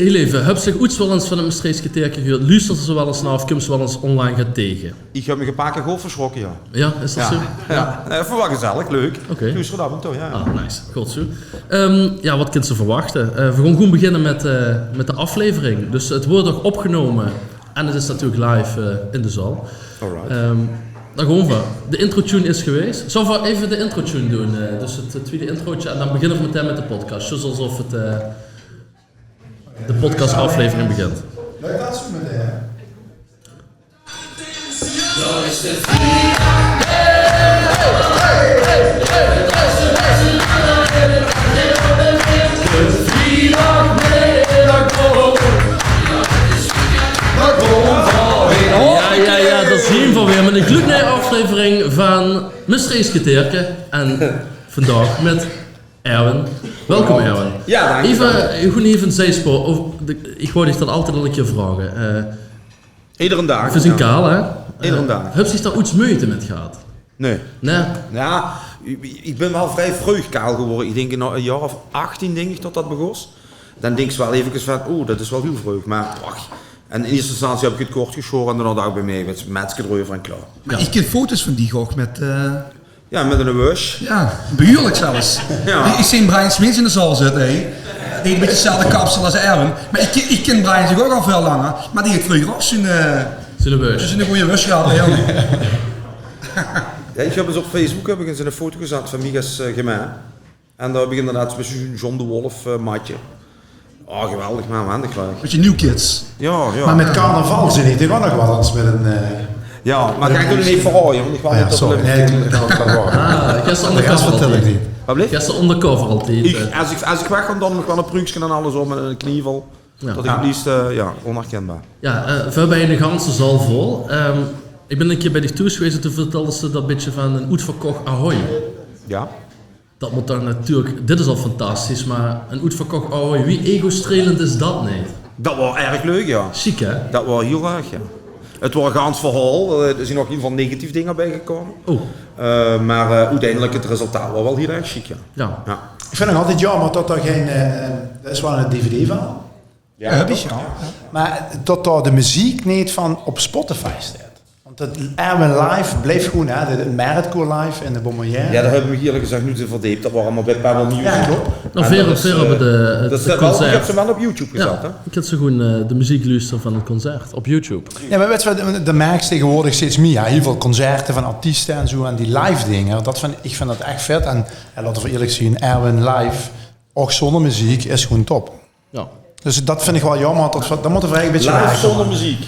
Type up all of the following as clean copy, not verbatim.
heel even, heb zich iets wel eens van een Maastrichtse teken gehoord? Luistert ze wel eens naar of komt ze wel eens online gaat tegen? Ik heb me een paar keer goed verschrokken, ja. Ja, is dat zo? Ja. Even wat gezellig, leuk. Oké. Luister af en toe, ja. Ah, nice. Goed zo. Ja, wat kunt ze verwachten? We gaan gewoon beginnen met de aflevering. Dus het wordt nog opgenomen en het is natuurlijk live in de zaal. Alright. Dan gewoon van. De intro-tune is geweest. Zullen we even de intro-tune doen? Dus het tweede introotje en dan beginnen we meteen met de podcast. Zoals alsof het de podcast-aflevering begint. Leuk dat ze met hè? Ja, dat zien we weer met een gloednieuwe aflevering van Maastrichtse Teken. En vandaag met Erwin. Welkom Erwin. Ja, dank je. Even een zijspoor. Ik wou dich dat altijd al een keer vragen. Iedere dag. We zijn kaal, hè? Iedere dag. Heb je daar iets moeite met gehad? Nee. Nee? Ja, ik ben wel vrij vroeg kaal geworden. Ik denk een jaar of 18 denk ik tot dat begon. Dan denk ik wel even van, dat is wel heel vroeg. Maar, ach. En in eerste instantie heb ik het kort geschoren en dan dacht ik bij mij met metske erover en klaar. Maar ik ken foto's van die gok met... Ja, met een wush. Ja, behuurlijk zelfs. Ja. Ik zie Brian Smits in de zaal zitten, hè. Die heeft een beetje hetzelfde kapsel als Erwin. Maar ik ken Brian zich ook al veel langer. Maar die heeft vroeger ook Zijn beurs. een goede wush gehad, hè. Ja, ik heb eens op Facebook eens een foto gezet van Migas gemeen. En daar heb ik inderdaad met John de Wolf matje. Oh, geweldig, man, graag. Met je New Kids. Ja. Maar met carnaval zit niet toch nog wat anders met een... Ja, maar ga ik er niet verhalen, want ik wou ja, niet dat sorry. we Nee, dat kan wel. Ik ga ze De rest undercover vertel ik altijd. niet. Wat bleef? Ik ga ze undercover altijd. Als ik weg ga, dan nog wel een pruiksje en alles om met een knievel. Ja. Dat ik het liefst, onherkenbaar. Ja, we hebben een ganse zaal vol. Ik ben een keer bij de tours geweest en toen vertelden ze dat beetje van een uitverkocht Ahoy. Ja? Dat moet dan natuurlijk, dit is al fantastisch, maar een uitverkocht Ahoy, wie ego-strelend is dat niet? Dat was erg leuk, ja. Chic hè? Dat was heel erg, ja. Het was een gaans verhaal, er zijn nog in ieder geval negatief dingen bijgekomen. Oh, Maar uiteindelijk het resultaat was wel heel erg chic, ja. ja. Ja, Ik vind nog altijd jammer dat er geen... dat is wel een DVD van. Ja, dat is ja. Maar dat daar de muziek niet van op Spotify staat. Want het Erwin Live bleef gewoon, hè. De Meritcore Live en de Bombardier. ja, daar hebben we eerlijk gezegd nu te verdiept. Dat was allemaal bij Pebble Music. Ja, klopt. Nou, En ver dat is, hebben dat het is wel, ik concert. heb ze wel op YouTube gezet, hè. Ja, ik heb ze gewoon de muziek luisteren van het concert op YouTube. Ja, maar weet je wat, de merkt tegenwoordig steeds meer. Ja, heel veel concerten van artiesten en zo en die live dingen. Ik vind dat echt vet. En laten we eerlijk zien, Erwin Live, ook zonder muziek, is gewoon top. Ja. Dus dat vind ik wel jammer. Dat moeten we eigenlijk een beetje Live maken. zonder muziek.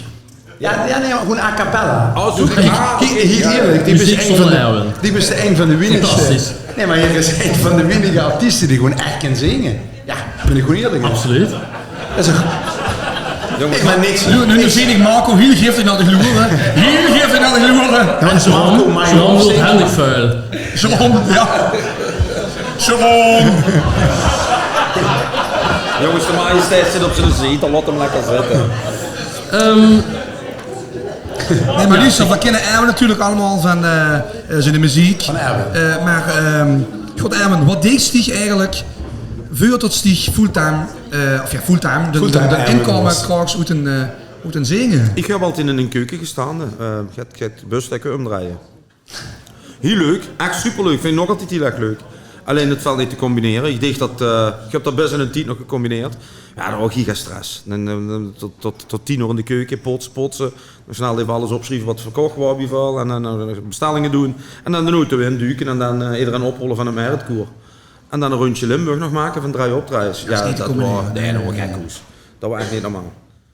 Ja, nee, maar gewoon a cappella. Oh, zo. Heerlijk. Die Muziek is zonder Erwin. Die is een van de weinigste. Fantastisch. Nee, maar hier is een van de weinige artiesten die gewoon echt kan zingen. Ja, ben ik gewoon eerlijk in. Absoluut. Dat is een... Jongens, Ik maar niks. Nu zie ik Marco, hier geeft hij naar de gloren. Hier geeft hij naar de gloren. Ja, Jean wordt handig vuil. Sharon, ja. Sharon. jongens, de majesteit zit op zijn zetel, laat hem lekker zitten. Nee, maar Lisa, we kennen Erwin natuurlijk allemaal van zijn muziek. Van Erwin. Maar, God Erwin, wat deed Stieg eigenlijk voor tot Stieg fulltime, fulltime, de Erwin inkomen was. krijgt uit een zingen? Ik heb altijd in een keuken gestaan. Gaat bus lekker omdraaien. Heel leuk, echt superleuk. Vind ik nog altijd heel erg leuk. Alleen het valt niet te combineren. Ik dacht dat, ik heb dat best in een 10 nog gecombineerd. Ja, dat was gigastress. Tot 10 uur in de keuken, potsen. Dan snel even alles opschrijven wat verkocht was bij veel. En dan bestellingen doen. En dan de auto induiken en dan iedereen oprollen van een Meritcore. En dan een rondje Limburg nog maken van 3 opdraaien. Ja, niet te dat combineren. was, nee, dat was geen koers. Dat was echt niet normaal.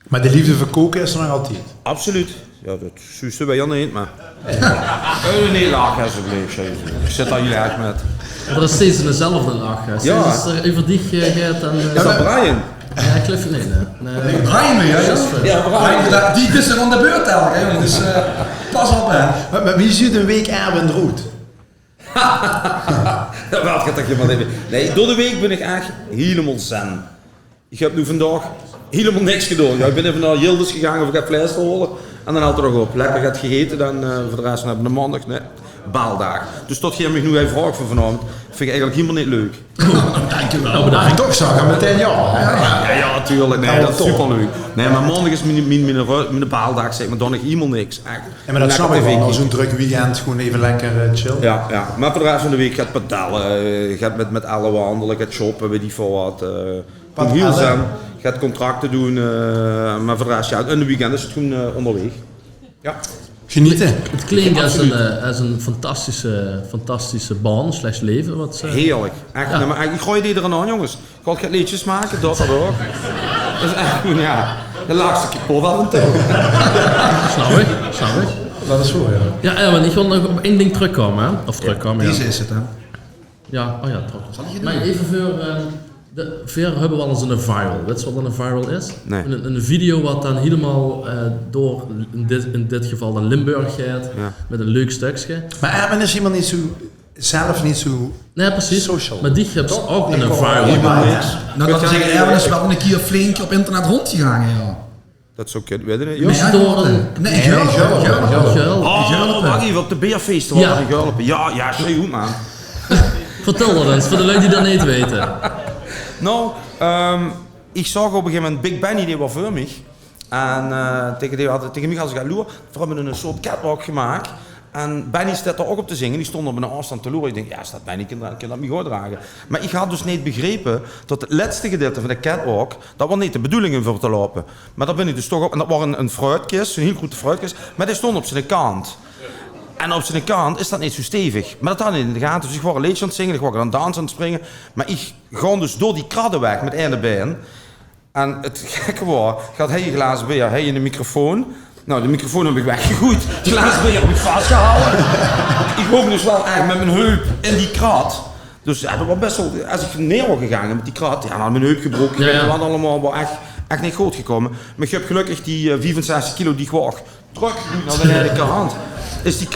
Maar de liefde voor koken is er nog altijd. Absoluut. Ja, dat zuiste bij Jan niet, maar... nee, lachen alsjeblieft. Ik zit daar heel erg met. Maar er is steeds dezelfde lach. Ja. Als er even dicht gaat dan... Is dat Brian? Ja, Cliff, nee. Brian weer, ja. Ja, Brian. Die is er aan de beurt elke, hè, jongen. Dus pas op, hè. Maar wie ziet een week Erwin Roet? Wat gaat dat je maar even. Nee, door de week ben ik echt helemaal zen. Ik heb nu vandaag helemaal niks gedaan. Ja, ik ben even naar Yildiz gegaan of ik heb vlees te holen. En dan had er nog op. Lekker gaat gegeten, dan voor de rest hebben we de maandag. Nee. baaldag. Dus tot je me nu even vraagt van vanavond, vind ik eigenlijk helemaal niet leuk. Dankjewel. Maar toch zag ik meteen Ja, natuurlijk. Nee, Ja, dat is top. superleuk. Nee, maar maandag is mijn baaldag, zeg maar, dan nog helemaal niks. Echt. Ja, maar dat snap ik Lekker wel. tv Zo'n druk weekend, gewoon even lekker chill. Ja, maar voor de rest van de week gaat padellen, gaat met alle wandelen, gaat shoppen, weet ik veel wat. Heel zijn, gaat contracten doen, maar voor de rest, ja, in de weekend is het gewoon onderweg. Ja. Genieten. Het klinkt als een fantastische baan / leven. Wat ze... Heerlijk. Echt, nee, maar ik gooi het iedereen aan, jongens. Ik ga liedjes maken, dat ook. Dat is echt gewoon, ja, de laatste kapot af en toe. Snap ik. Dat is voor, ja. Ja, Erwin, ik wil nog op één ding terugkomen. Hè? Of terugkomen, ja. Deze is het, hè. Ja, maar even voor... Ver hebben we al eens een viral. Weet je wat een viral is? Nee. Een video wat dan helemaal door, in dit geval dan Limburg gaat, met een leuk stukje. Maar Erwin is iemand zelf niet zo Nee, precies. social. Maar die heeft ook Ik een hoor viral. helemaal niks. niks. Nou, dat we zeggen, Erwin is wel een keer flink op internet rondgegaan, ja. Dat is ook, weet je niet? Moest je door een Nee, Gulpen. geil. Oh, wacht even, op de beerfeesten Ja. waren die gulpen. Ja, zo goed, man. Vertel dat eens, voor de lui die dat niet weten. Nou, ik zag op een gegeven moment Big Benny, die was voor mij. En tegen mij had ze gaan loeren. We hebben een soort catwalk gemaakt. En Benny staat daar ook op te zingen. Die stond op een afstand te loeren. Ik denk, ja, staat Benny, kan dat niet goed dragen. Maar ik had dus niet begrepen dat het laatste gedeelte van de catwalk, dat was niet de bedoeling voor te lopen. Maar daar ben ik dus toch op. En dat was een fruitkist, een heel grote fruitkist. Maar die stond op zijn kant. En op zijn kant is dat niet zo stevig. Maar dat had ik niet in de gaten. Dus ik was een liedje aan het zingen, ik was aan het dansen aan het springen. Maar ik ga dus door die kradden weg met ene been. En het gekke was, gaat hij je glazen bier, hij je een microfoon. Nou, de microfoon heb ik weggegooid. Het glazen bier heb ik vastgehouden. Ik hoop dus wel echt met mijn heup in die krat. Dus ja, dat was best wel... Als ik neer was gegaan met die krat, ja, dan had mijn heup gebroken. Ja. Dat was allemaal wel echt niet goed gekomen. Maar ik heb gelukkig die 65 kilo die ik woog terug naar de ene kant. Is die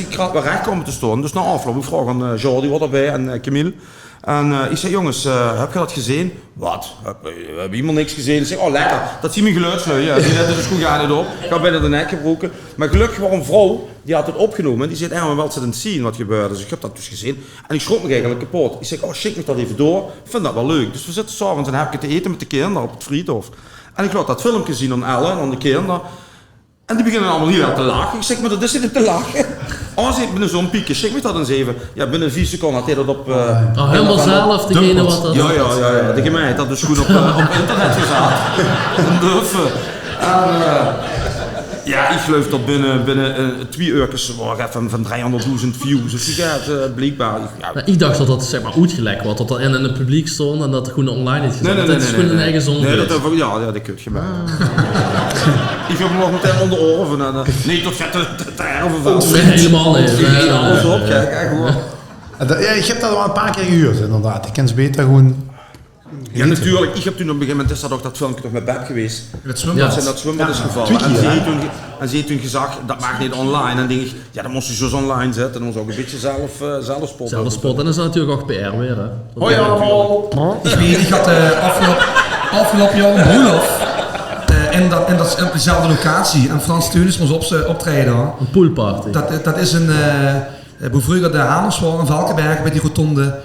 krat weer recht komen te staan. Dus na afloop, ik vroeg aan Jordi wat erbij en Camille. En ik zei, jongens, heb je dat gezien? Wat? We hebben helemaal niks gezien. Ik zei, oh lekker, dat zie mijn geluidslui. Ja, die letten dus goed gaan niet op. Ik had bijna de nek gebroken. Maar gelukkig was een vrouw, die had het opgenomen. Die zei, wel zit aan het zien wat gebeurde. Dus ik heb dat dus gezien. En ik schrok me eigenlijk kapot. Ik zeg, oh schik me dat even door. Ik vind dat wel leuk. Dus we zitten s'avonds en heb ik te eten met de kinderen op het friethof. En ik laat dat filmpje zien aan Elle en aan de kinderen. En die beginnen allemaal heel erg te lachen. Ik zeg, maar dat is niet te lachen. Als ik binnen zo'n piekje, zeg me dat eens even. Ja, binnen 4 seconden had hij dat op... Helemaal zelf, degene wat dat... Ja, de gemeente had dus goed op internet gezet. Een duffe. Ja, ik geloof dat binnen 2 uur van 300.000 views. Dus die gaat blijkbaar... Ik dacht dat zeg maar uitgelekt wordt, dat er in het publiek stond en dat het gewoon online is gezet. Nee, dat is gewoon een eigen zon. Nee, dat kun je maar. Ik heb hem nog meteen onder oren van... Nee, toch zet te erven van. Nee, helemaal niet. Nee. Alles op, kijk, echt gewoon. Ja, ik heb dat al een paar keer gehuurd, inderdaad. Ik kan ze beter gewoon... Ja, natuurlijk. Ik heb toen op een gegeven moment, is dat ook dat filmpje toch met Beb geweest. Het zwembad. Dat dat zwembad is gevallen. Twiki, En ze heeft toen gezegd, dat mag niet online. En dan denk ik, ja, dan moest je zo online zetten. Dan moest je ook een beetje zelf spotten. Zelfde sport, en dat is natuurlijk ook PR weer. Hè. Hoi allemaal. Ik weet, ik had afgelopen jaar een bruiloft. In dezelfde locatie. En Frans Teunis moest optreden. Een poolparty. Dat is een... hoe vroeger de Hamerswaal in Valkenberg bij die rotonde.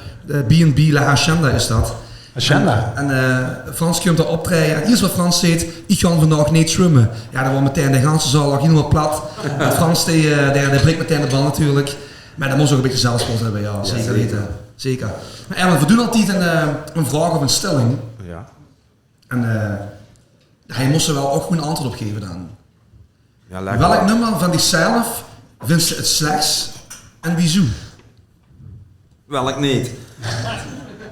B&B La Hacienda is dat. Agenda. En Frans komt daar optreden. En eerst wat Frans zegt, ik ga vandaag niet zwemmen. Ja, dat was meteen de ganse zaal lag helemaal plat. En Frans die breekt meteen de bal natuurlijk. Maar dat moest ook een beetje zelfspot hebben, ja. Zeker weten. Zeker. Maar Erwin, we doen altijd een vraag of een stelling. Ja. En hij moest er wel ook gewoon een antwoord op geven dan. Ja, lekker. Welk nummer van zichzelf vindt ze het slechtst en wieso? Welk niet?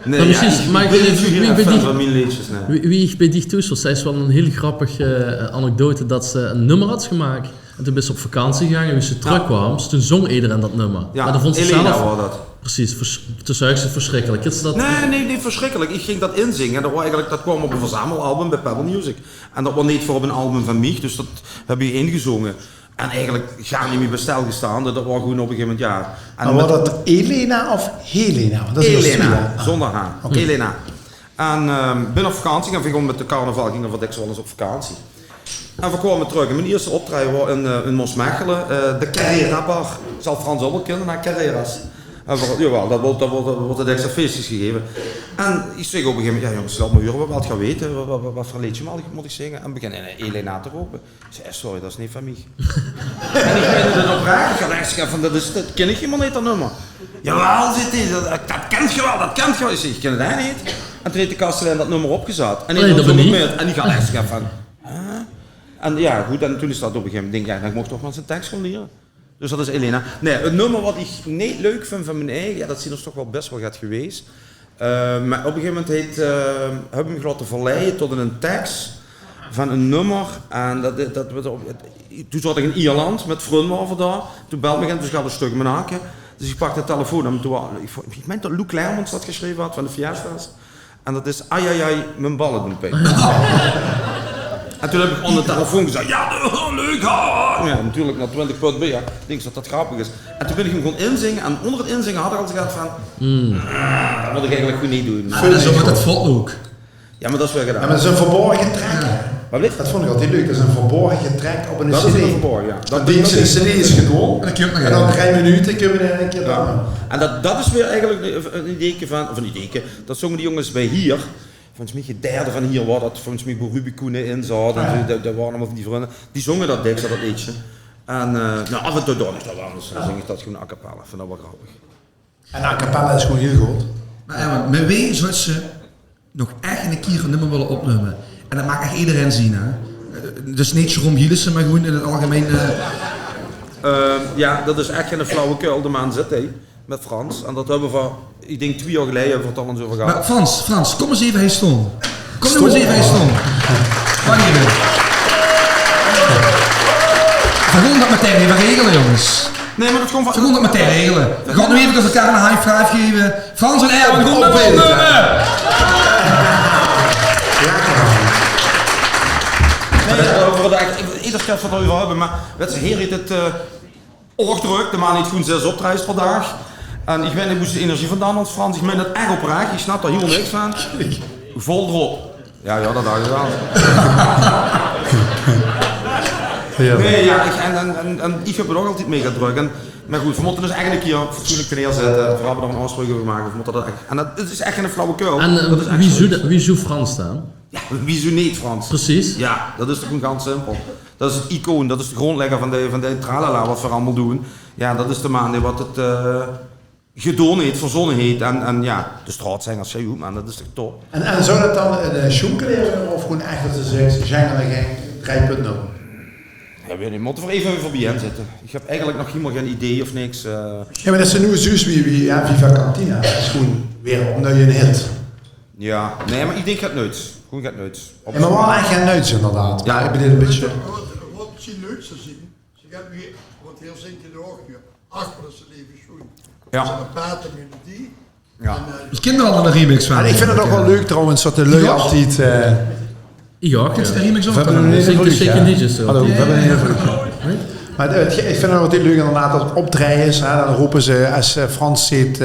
Nee, Maar precies, maar ik weet niet, wie wie bij die- van mijn liedjes, nee. Wie ik bij die toestel, zij is wel een heel grappige anekdote dat ze een nummer had gemaakt. En toen is ze op vakantie gegaan en toen ze terugkwam, toen zong iedereen dat nummer. Ja, maar dan vond ze Elena zelf... was dat. Precies, toen zei ze verschrikkelijk. Is dat... Nee, verschrikkelijk. Ik ging dat inzingen. Dat kwam op een verzamelalbum bij Pebble Music. En dat was niet voor op een album van mij, dus dat heb je ingezongen. En eigenlijk gaan niet meer bestel gestaan. Dat was gewoon op een gegeven moment, ja. En Maar was dat Elena of Helena? Want dat is Elena, zonder H. Elena. En ben op vakantie en we gingen met de carnaval, gingen we dik wel eens op vakantie. En we kwamen terug. En mijn eerste optreden was in Moosmechelen, de Carrera Bar. Zal Frans ook wel kennen, naar Carreras. Jawel, dat wordt het extra feestjes gegeven. En ik zeg op een gegeven moment, ja jongens, laat me horen wat gaan weten, wat voor liedje moet ik zingen? En begin Elena te roepen. Ik zei, sorry, dat is niet van mij. En ik ben er oprecht, ik ga echt zeggen, dat ken ik helemaal niet, dat nummer. Jawel, zit hij, dat kent je wel. Ik zeg, ik ken het eigenlijk niet. En toen heeft de kastelein dat nummer opgezet. En Nee, dat ben ik. En die gaat echt zeggen van, En ja, goed, en toen is dat op een gegeven moment, denk ik, ik mocht toch maar zijn tekst gaan leren. Dus dat is Elena. Nee, het nummer wat ik niet leuk vind van mijn eigen, ja, dat is toch wel best wel gaat geweest. Maar op een gegeven moment heb ik me laten verleiden tot een tekst van een nummer. En toen zat ik in Ierland met vrienden over daar. Toen belde me en dus gaat een stuk maken. Dus ik pakte de telefoon en ik meen dat Lou Clermont dat geschreven had van de Fiesta's. En dat is ai ai ai, mijn ballen doen pijn. En toen heb ik onder de telefoon gezegd, ja, leuk, ja, natuurlijk na 20 punten bij, ja, ik denk dat dat grappig is. En toen ben ik hem gewoon inzingen en onder het inzingen had ik al gezegd van, dat moet ik eigenlijk goed niet doen. Dat is ook met het vlot ook. Ja, maar dat is wel gedaan. Ja, maar dat is een verborgen track. Wat blijft? Dat vond ik altijd leuk, dat is een verborgen track op een Dat CD. is een verborgen, ja. Dat die CD is gedaan. En Dan 3 minuten kunnen we er een keer dan. En dat is weer eigenlijk een idee van, of een idee, dat zongen die jongens bij hier. Volgens mij de derde van hier waar dat volgens mij bij Ruby Koenen in zat. En daar waren allemaal van die vrienden. Die zongen dat dik, dat liedje. En af en toe dan is dat wel anders. Dan zing ik dat gewoon a cappella. Ik vind dat wel grappig. En a cappella is gewoon heel goed. Maar ja, met wie zou ze nog echt een keer een nummer willen opnemen? En dat maakt echt iedereen zien, hè? Dus niet Jerome Gielissen, maar gewoon in het algemeen... Ja, dat is echt geen flauwekul. De man zit hij met Frans. En dat hebben we van, ik denk 2 jaar geleden hebben we het al eens over gehad. Maar Frans, kom eens even heen staan. Kom nou eens even heen staan. Wacht even. We gaan dat meteen even regelen, jongens. Nee, maar dat is gewoon van... We gaan dat meteen regelen. We gaan nu even als elkaar een high five geven. Frans en Erwin, kom naar boven! Iedere keer wat we over hebben, maar weet je, hier heeft het oogdruk, de man heeft gewoon 6 optredens per dag. En ik weet niet, moest de energie vandaan als Frans, ik meen dat echt oprecht, ik snap daar heel niks van. Vol erop. Ja, dat had je wel. Nee, ja, en ik heb er ook altijd mee gedrukt. Maar goed, we moeten dus eigenlijk hier fatsoenlijk neerzetten, we hebben er een afspraak over maken. We moeten dat echt, en dat is echt geen flauwekul. En wie zou Frans staan? Ja, wie zou niet Frans? Precies. Ja, dat is toch gewoon ganz simpel. Dat is het icoon, dat is de grondlegger van de tralala wat we allemaal doen. Ja, dat is de man die wat het gedaan heeft, verzonnen heeft. En ja, de straatzangers, zei man, dat is toch top. En zou dat dan een schoenkleren of gewoon echt dat ze zeggen, zijn er geen 3.0? Ja, weet niet, moeten we even voorbij hen zitten. Ik heb eigenlijk nog helemaal geen idee of niks. Ja, maar dat is een nieuwe zus wie Viva Cantina. Dat is gewoon weer omdat je een hit. Ja, nee, maar ik denk het nooit. Gewoon gaat nooit. Ja, maar wel echt geen nuits inderdaad. Ja, ik bedoel een beetje... Wat je leuk zou zien, ze hebben hier, wat heel zingt ook hier, achter dat ze leven schoen. Ja. Dat is een bepaalde melodie. Ja. De kinderen hadden een remix van. En ik vind het ook wel leuk trouwens dat de lui altijd... Ja, Is de remix ook we hebben dan? een hele Zeker vlug, Shaken hè? Digits zo. Hallo, we hebben een hele vlug. Maar ik vind het altijd leuk inderdaad dat het optreden is. Hè, dan roepen ze als Frans zit,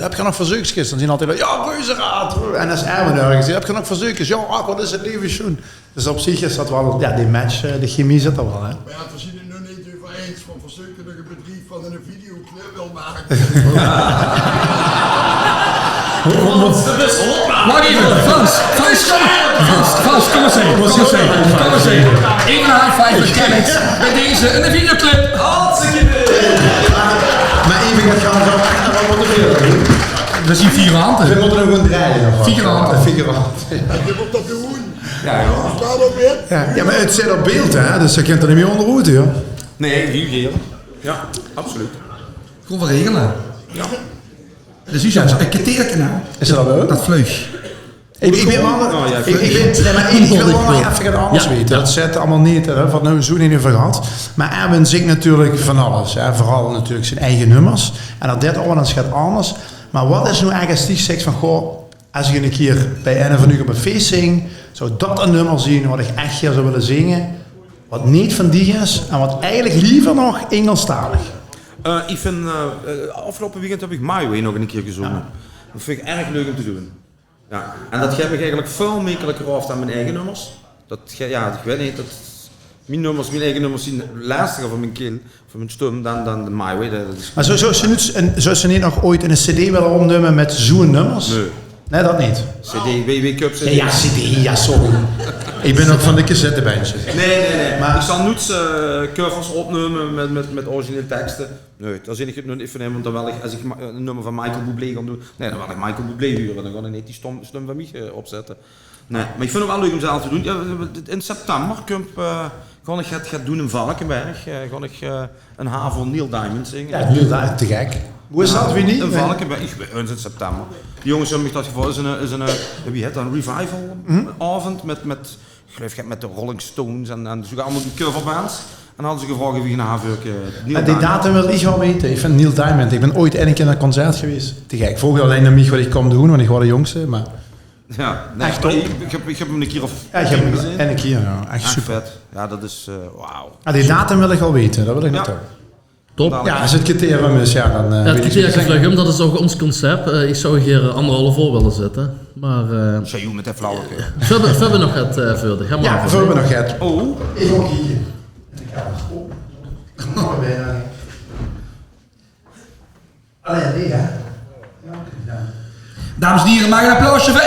heb je nog verzoekjes? Dan zien altijd, ja, Reuzenraad. En als Erwin ergens zit, heb je nog verzoekjes? Ja, wat is het lieve schoen? Dus op zich is dat wel, ja, die match, de chemie zit er wel. Hè. Maar ja, we zien het nu niet over eens van verzoeken dat een bedrijf van een videoclip wil maken. Wacht even, Frans, kom eens even. Kom eens even. Even een high five met Kenneth. Bij deze, een videoclip. Maar even gaan we zo echt wat moeten. We zien 4 handen. We moeten nog gewoon draaien. Figurant. Je moet dat doen. Ja, joh. Staat ook weer. Ja, maar het zit op beeld, hè? Dus je kunt er niet meer onder route, joh. Nee, hier. Ja, absoluut. Gewoon wel regelen. Ja. Dus hier een keteertje nou. Is dat wel? Dat vleug. Ik weet wel, ik wil wel nog even anders weten. Dat zit allemaal niet, hè, wat nou zo niet over gehad. Maar Erwin zingt natuurlijk van alles. Hè. Vooral natuurlijk zijn eigen nummers. En dat dit allemaal gaat anders. Maar wat is nou eigenlijk als die zegt van, goh, als ik een keer bij een van u op een feest zing, zou dat een nummer zien wat ik echt hier zou willen zingen, wat niet van die is en wat eigenlijk liever nog Engelstalig. Ik vind, afgelopen weekend heb ik My Way nog een keer gezongen. Ja. Dat vind ik erg leuk om te doen. Ja. En dat geef ik eigenlijk veel makkelijker af dan mijn eigen nummers. ik weet niet, mijn eigen nummers zien lastiger van mijn keel, van mijn stem dan de My Way. Maar zou ze niet nog ooit een cd willen opnemen met zo'n nummers? Nee, dat niet. CD, WW Cup CD. Ja, cd, ja, sorry. Ik ben ook van de cassettebandjes. Nee. Maar ik zal nooit covers opnemen met originele teksten. Nee, daar zin ik het nu even in, want dan wil ik, als ik een nummer van Michael Bublé ga doen, nee, dan wil ik Michael Bublé huren, dan ga ik niet die stem van mij opzetten. Nee, maar ik vind het wel leuk om zelf te doen. Ja, in september ga ik het doen in Valkenberg. Ga ik een H voor Neil Diamond zingen. Ja, Neil Diamond, te gek. Hoe is dat, wie niet? In Valkenberg, in september. Die jongens hebben me dat gevoel, is een revival avond met ik geloof met de Rolling Stones en zo allemaal die coverbands. En dan hadden ze gevraagd of ik een half uur die datum wil ik wel weten. Ik vind Neil Diamond. Ik ben ooit een keer naar een concert geweest. Te gek. Ik volg alleen naar mij wat ik kwam doen, want ik was de jongste. Maar... Ja, nee, echt top. Ik heb hem een keer of gezien. En een keer, ja. Echt super. Vet. Ja, dat is wauw. Die datum wil ik al weten. Dat wil ik naartoe. Top. Ja, als het criterium is, ja, dan... het criterium, dat is ook ons concept. Ik zou hier 1,5 voor willen zetten. Maar... Zou je met de flauweke? We hebben nog het verder. Ga maar ja, we hebben nog het. Oh. Even ook hier. Alleen nee, hè? Dames en heren, maak een applausje voor